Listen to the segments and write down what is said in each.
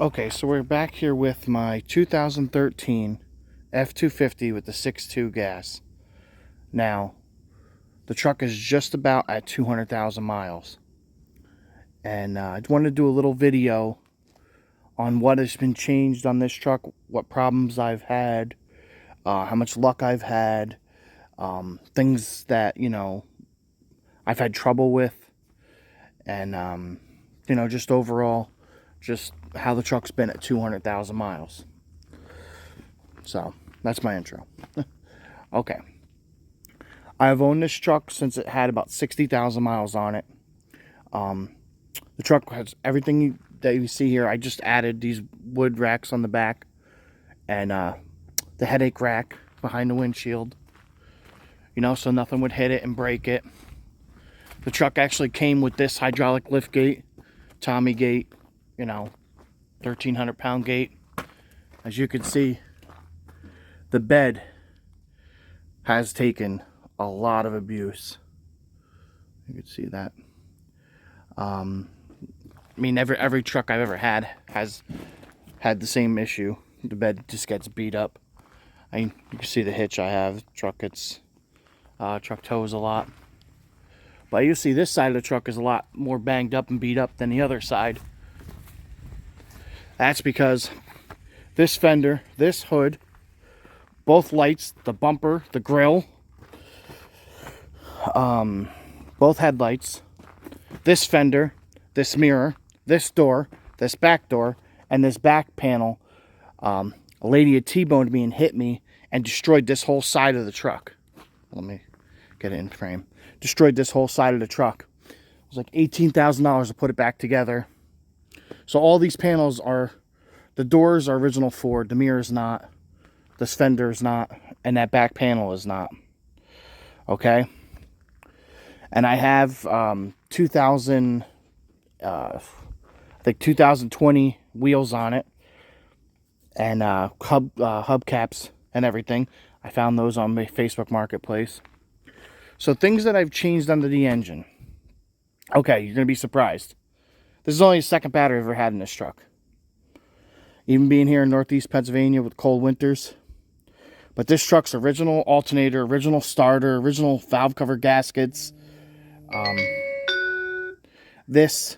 Okay, so we're back here with my 2013 F250 with the 6.2 gas. Now, the truck is just about at 200,000 miles. And I wanted to do a little video on what has been changed on this truck, what problems I've had, how much luck I've had, things that, I've had trouble with, and, just overall, just how the truck's been at 200,000 miles. So, that's my intro. Okay. I've owned this truck since it had about 60,000 miles on it. The truck has everything that you see here. I just added these wood racks on the back and the headache rack behind the windshield, so nothing would hit it and break it. The truck actually came with this hydraulic lift gate, Tommy gate, 1,300-pound gate. As you can see, the bed has taken a lot of abuse. You can see that. Every truck I've ever had has had the same issue. The bed just gets beat up. You can see the hitch I have. Truck tows a lot. But you see this side of the truck is a lot more banged up and beat up than the other side. That's because this fender, this hood, both lights, the bumper, the grill, both headlights, this fender, this mirror, this door, this back door, and this back panel, a lady had T-boned me and hit me and destroyed this whole side of the truck. Let me get it in frame. Destroyed this whole side of the truck. It was like $18,000 to put it back together. So all these panels are, the doors are original Ford, the mirror is not, this fender is not, and that back panel is not. Okay? And I have 2020 wheels on it, and hubcaps and everything. I found those on my Facebook Marketplace. So things that I've changed under the engine. Okay, you're going to be surprised. This is only the second battery I've ever had in this truck. Even being here in Northeast Pennsylvania with cold winters. But this truck's original alternator, original starter, original valve cover gaskets. This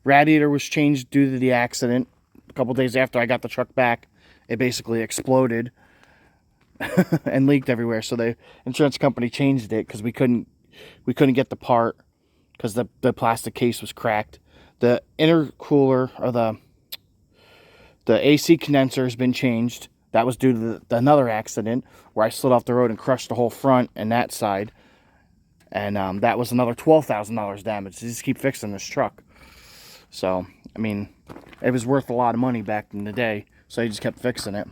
radiator was changed due to the accident. A couple days after I got the truck back, it basically exploded and leaked everywhere. So the insurance company changed it because we couldn't get the part because the plastic case was cracked. The intercooler, or the AC condenser, has been changed. That was due to another accident where I slid off the road and crushed the whole front and that side. And that was another $12,000 damage. They just keep fixing this truck. So, it was worth a lot of money back in the day. So I just kept fixing it.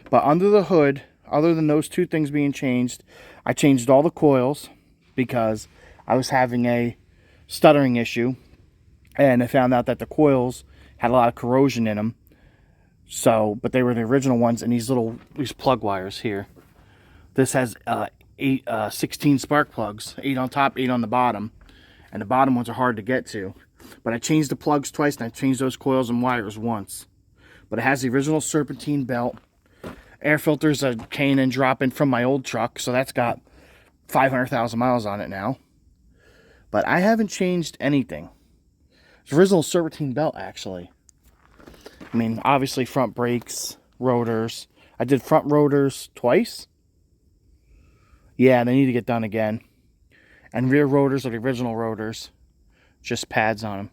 But under the hood, other than those two things being changed, I changed all the coils because I was having a stuttering issue. And I found out that the coils had a lot of corrosion in them. So, but they were the original ones, and these plug wires here. This has 16 spark plugs, 8 on top, 8 on the bottom, and the bottom ones are hard to get to. But I changed the plugs twice, and I changed those coils and wires once. But it has the original serpentine belt. Air filters are K&N drop-in from my old truck, so that's got 500,000 miles on it now. But I haven't changed anything. It's original serpentine belt, actually. Obviously front brakes, rotors. I did front rotors twice. Yeah, they need to get done again. And rear rotors are the original rotors. Just pads on them.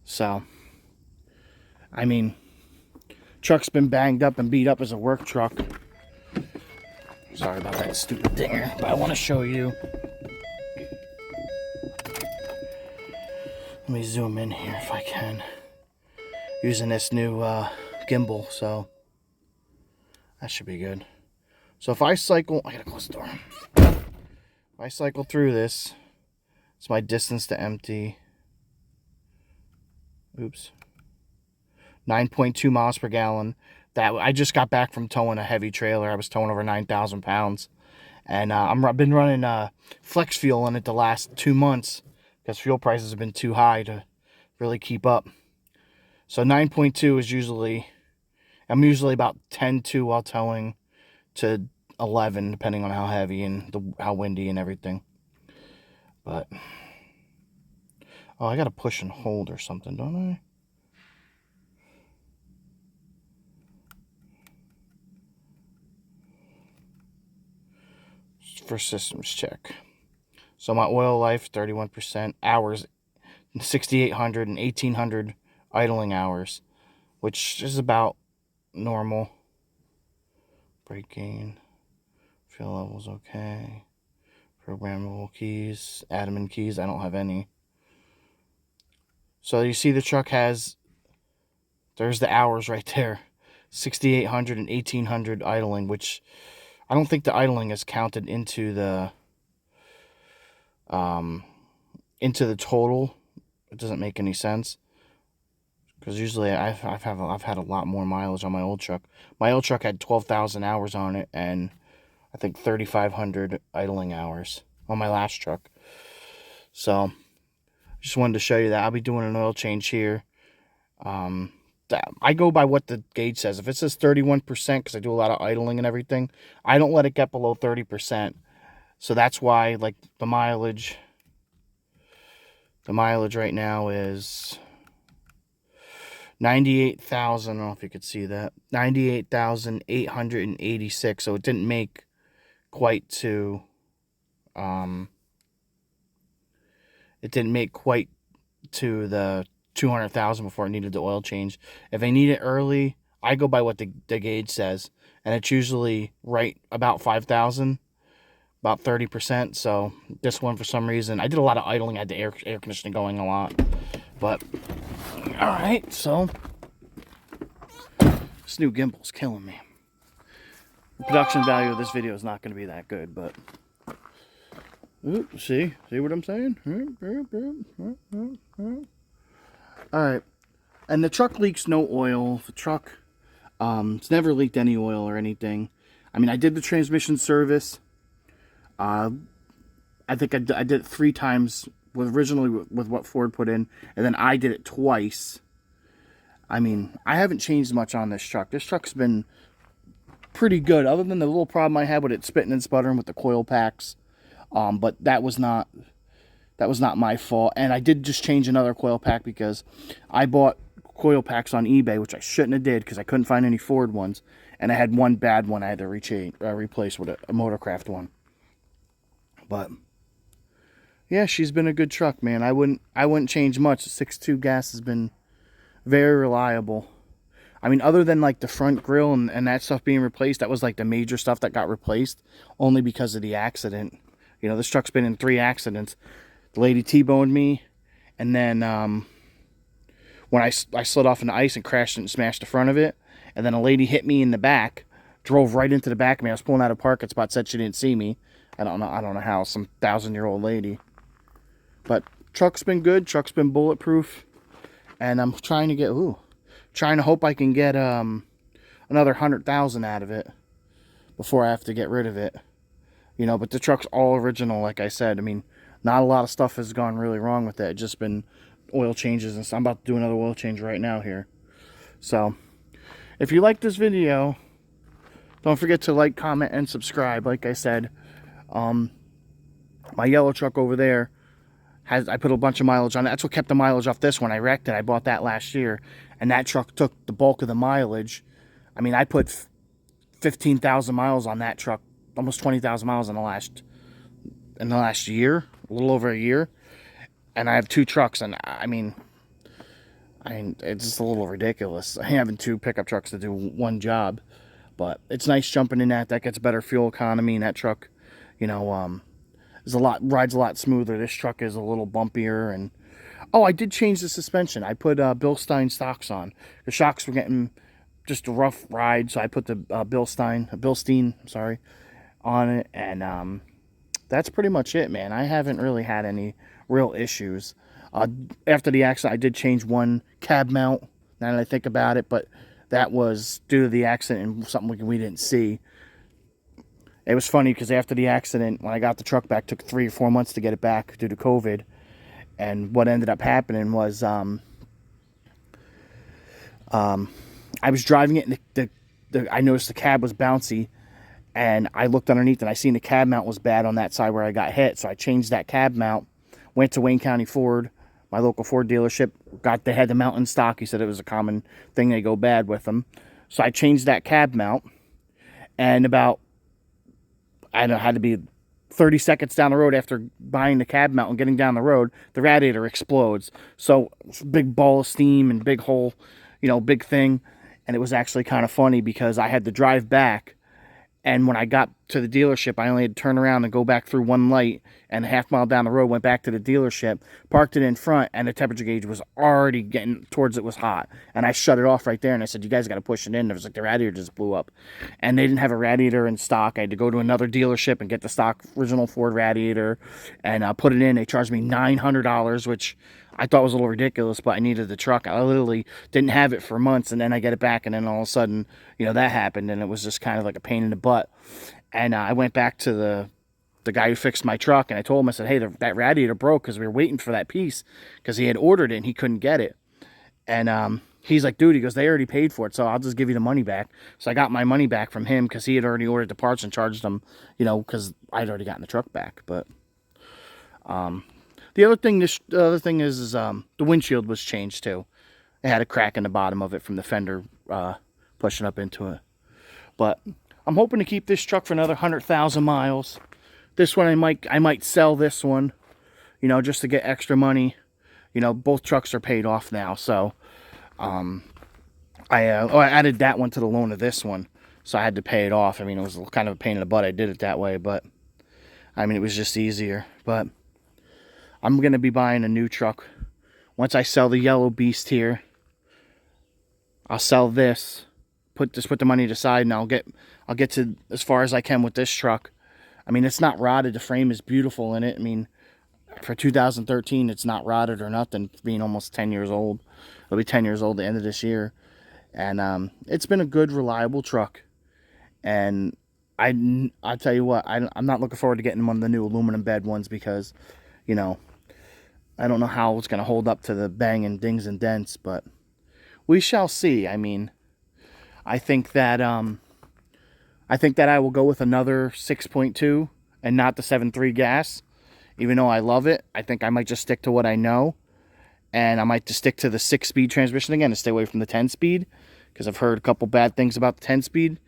So, truck's been banged up and beat up as a work truck. Sorry about that stupid dinger, but I want to show you. Let me zoom in here if I can. Using this new gimbal, so that should be good. So if I cycle, I gotta close the door. If I cycle through this, it's my distance to empty. Oops. 9.2 miles per gallon. That I just got back from towing a heavy trailer. I was towing over 9,000 pounds. And I've been running flex fuel in it the last 2 months because fuel prices have been too high to really keep up. So 9.2 is usually, I'm usually about 10.2 while towing to 11, depending on how heavy and how windy and everything. But, oh, I got to push and hold or something, don't I? For systems check. So my oil life, 31%. Hours, 6,800 and 1,800 idling hours, which is about normal. Brake gain. Fuel levels okay. Programmable keys. Admin keys, I don't have any. So you see the truck has, there's the hours right there. 6,800 and 1,800 idling, which I don't think the idling is counted into the total. It doesn't make any sense, because usually I've had a lot more mileage on my old truck. My old truck had 12,000 hours on it, and I think 3,500 idling hours on my last truck. So just wanted to show you that. I'll be doing an oil change here. I go by what the gauge says. If it says 31%, because I do a lot of idling and everything, I don't let it get below 30%. So that's why, like, the mileage right now is 98,000. I don't know if you could see that. 98,886. So it didn't make quite to the 200,000 before it needed the oil change. If I need it early, I go by what the gauge says, and it's usually right about 5,000, about 30%. So this one, for some reason, I did a lot of idling. I had the air conditioning going a lot, but all right. So this new gimbal's killing me. The production value of this video is not going to be that good, but see what I'm saying? Alright, and the truck leaks no oil. The truck, it's never leaked any oil or anything. I mean, I did the transmission service. I think I did it 3 times, originally with what Ford put in, and then I did it twice. I mean, I haven't changed much on this truck. This truck's been pretty good, other than the little problem I had with it spitting and sputtering with the coil packs. But that was not my fault. And I did just change another coil pack, because I bought coil packs on eBay, which I shouldn't have did, because I couldn't find any Ford ones, and I had one bad one I had to replace with a Motorcraft one. But yeah, she's been a good truck, man. I wouldn't change much. The 6.2 gas has been very reliable. I mean, other than like the front grille and that stuff being replaced, that was like the major stuff that got replaced, only because of the accident. You know, this truck's been in 3 accidents. The lady T-boned me, and then when I slid off in the ice and crashed and smashed the front of it, and then a lady hit me in the back, drove right into the back of me. I was pulling out of a parking spot, said she didn't see me. I don't know how, some 1,000-year-old lady. But truck's been good. Truck's been bulletproof, and I'm trying to hope I can get another 100,000 out of it before I have to get rid of it. You know, but the truck's all original, like I said. I mean, not a lot of stuff has gone really wrong with it. It's just been oil changes, and so I'm about to do another oil change right now here. So, if you like this video, don't forget to like, comment, and subscribe. Like I said, my yellow truck over there, I put a bunch of mileage on it. That's what kept the mileage off this one. I wrecked it. I bought that last year, and that truck took the bulk of the mileage. I mean, I put 15,000 miles on that truck, almost 20,000 miles in the last year, a little over a year. And I have 2 trucks, and I mean, it's just a little ridiculous having 2 pickup trucks to do one job. But it's nice jumping in that. That gets better fuel economy, and that truck, you know, rides a lot smoother. This truck is a little bumpier. And oh, I did change the suspension. I put Bilstein stocks on. The shocks were getting just a rough ride, so I put the Bilstein on it, and that's pretty much it, man. I haven't really had any real issues. After the accident, I did change one cab mount, now that I think about it, but that was due to the accident and something we didn't see. It was funny, because after the accident, when I got the truck back, it took 3 or 4 months to get it back due to COVID. And what ended up happening was I was driving it, and I noticed the cab was bouncy, and I looked underneath, and I seen the cab mount was bad on that side where I got hit. So I changed that cab mount, went to Wayne County Ford, my local Ford dealership, they had the mount in stock. He said it was a common thing, they go bad with them. So I changed that cab mount, and about, I don't know, had to be 30 seconds down the road after buying the cab mount and getting down the road, the radiator explodes. So big ball of steam and big hole, big thing. And it was actually kind of funny because I had to drive back, and when I got to the dealership, I only had to turn around and go back through one light, and a half-mile down the road, went back to the dealership, parked it in front, and the temperature gauge was already getting towards it was hot. And I shut it off right there, and I said, you guys got to push it in. It was like the radiator just blew up. And they didn't have a radiator in stock. I had to go to another dealership and get the stock original Ford radiator and put it in. They charged me $900, which I thought was a little ridiculous, but I needed the truck. I literally didn't have it for months, and then I get it back, and then all of a sudden, that happened, and it was just kind of like a pain in the butt. And I went back to the guy who fixed my truck, and I told him, I said, hey, that radiator broke because we were waiting for that piece because he had ordered it and he couldn't get it. And he's like, dude, he goes, they already paid for it, so I'll just give you the money back. So I got my money back from him because he had already ordered the parts and charged them, because I'd already gotten the truck back. But the other thing is the windshield was changed too. It had a crack in the bottom of it from the fender pushing up into it. But I'm hoping to keep this truck for another 100,000 miles. This one I might sell this one, just to get extra money. Both trucks are paid off now, so I added that one to the loan of this one, so I had to pay it off. I mean, it was kind of a pain in the butt. I did it that way, but I mean, it was just easier. But I'm gonna be buying a new truck once I sell the yellow beast here. I'll sell this, put the money aside, and I'll get to as far as I can with this truck. I mean, it's not rotted. The frame is beautiful in it. I mean, for 2013, it's not rotted or nothing, being almost 10 years old. It'll be 10 years old at the end of this year. And it's been a good, reliable truck. And I'll tell you what, I'm not looking forward to getting one of the new aluminum bed ones because, I don't know how it's going to hold up to the banging dings and dents, but we shall see. I mean, I think that I will go with another 6.2 and not the 7.3 gas. Even though I love it, I think I might just stick to what I know. And I might just stick to the 6-speed transmission again and stay away from the 10-speed. Because I've heard a couple bad things about the 10-speed.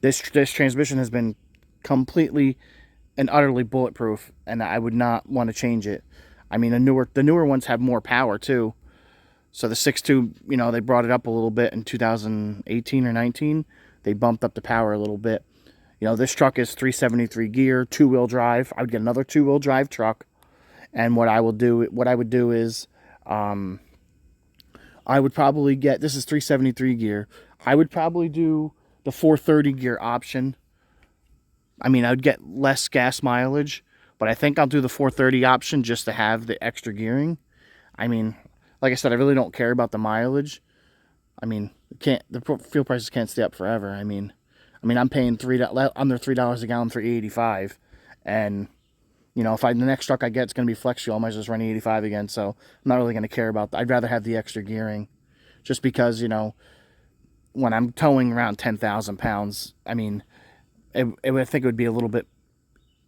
This transmission has been completely and utterly bulletproof. And I would not want to change it. I mean, the newer ones have more power too. So the 6.2, they brought it up a little bit in 2018 or 19. They bumped up the power a little bit. This truck is 373 gear, 2-wheel drive. I would get another 2-wheel drive truck. And what I would do is, I would probably get, this is 373 gear. I would probably do the 430 gear option. I mean, I would get less gas mileage, but I think I'll do the 430 option just to have the extra gearing. I mean, like I said, I really don't care about the mileage. I mean, the fuel prices can't stay up forever. I mean, I'm paying under $3 a gallon for E85, and if the next truck I get is going to be flex fuel, I might just run E85 again. So I'm not really going to care about that. I'd rather have the extra gearing, just because when I'm towing around 10,000 pounds, I mean, I think it would be a little bit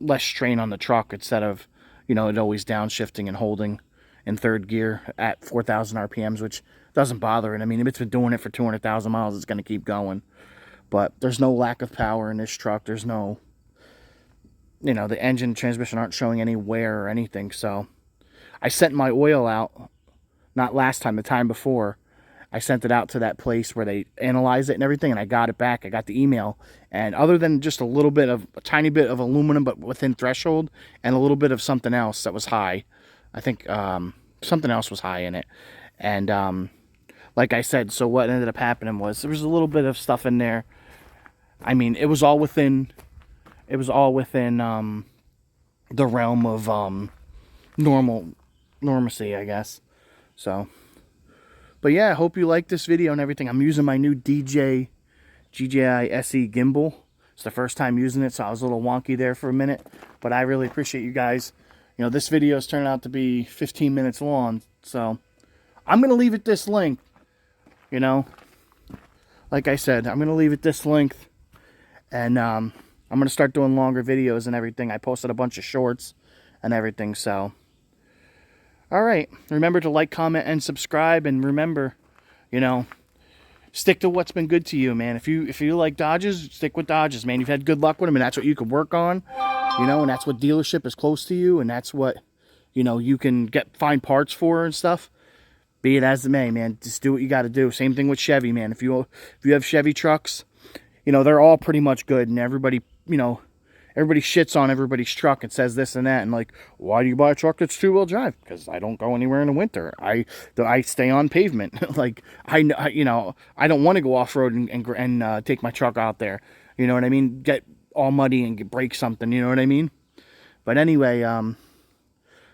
less strain on the truck instead of it always downshifting and holding in third gear at 4,000 RPMs, which doesn't bother it. I mean, if it's been doing it for 200,000 miles, it's going to keep going. But there's no lack of power in this truck. There's no, the engine and transmission aren't showing any wear or anything. So I sent my oil out, not last time, the time before. I sent it out to that place where they analyze it and everything, and I got it back. I got the email. And other than just a tiny bit of aluminum, but within threshold, and a little bit of something else that was high. I think something else was high in it. And like I said, so what ended up happening was there was a little bit of stuff in there. I mean, it was all within the realm of normalcy, I guess. So, but yeah, I hope you like this video and everything. I'm using my new DJI SE gimbal. It's the first time using it, so I was a little wonky there for a minute. But I really appreciate you guys. This video is turning out to be 15 minutes long, so I'm going to leave it this length. you know, like I said, I'm going to leave it this length. And I'm going to start doing longer videos and everything. I posted a bunch of shorts and everything, so. All right. Remember to like, comment, and subscribe. And remember, you know, stick to what's been good to you, man. If you like Dodges, stick with Dodges, man. You've had good luck with them, and that's what you can work on, you know, and that's what dealership is close to you, and that's what, you know, you can find parts for and stuff. Be it as it may, man. Just do what you got to do. Same thing with Chevy, man. If you have Chevy trucks, you know, they're all pretty much good, and everybody, you know, everybody shits on everybody's truck and says this and that, and like, why do you buy a truck that's two-wheel drive? Because I don't go anywhere in the winter. I stay on pavement. Like, you know, I don't want to go off-road and take my truck out there. You know what I mean? Get all muddy and break something, you know what I mean? But anyway,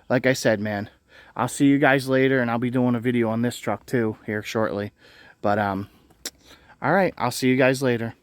like I said, man, I'll see you guys later, and I'll be doing a video on this truck too here shortly. But all right, I'll see you guys later.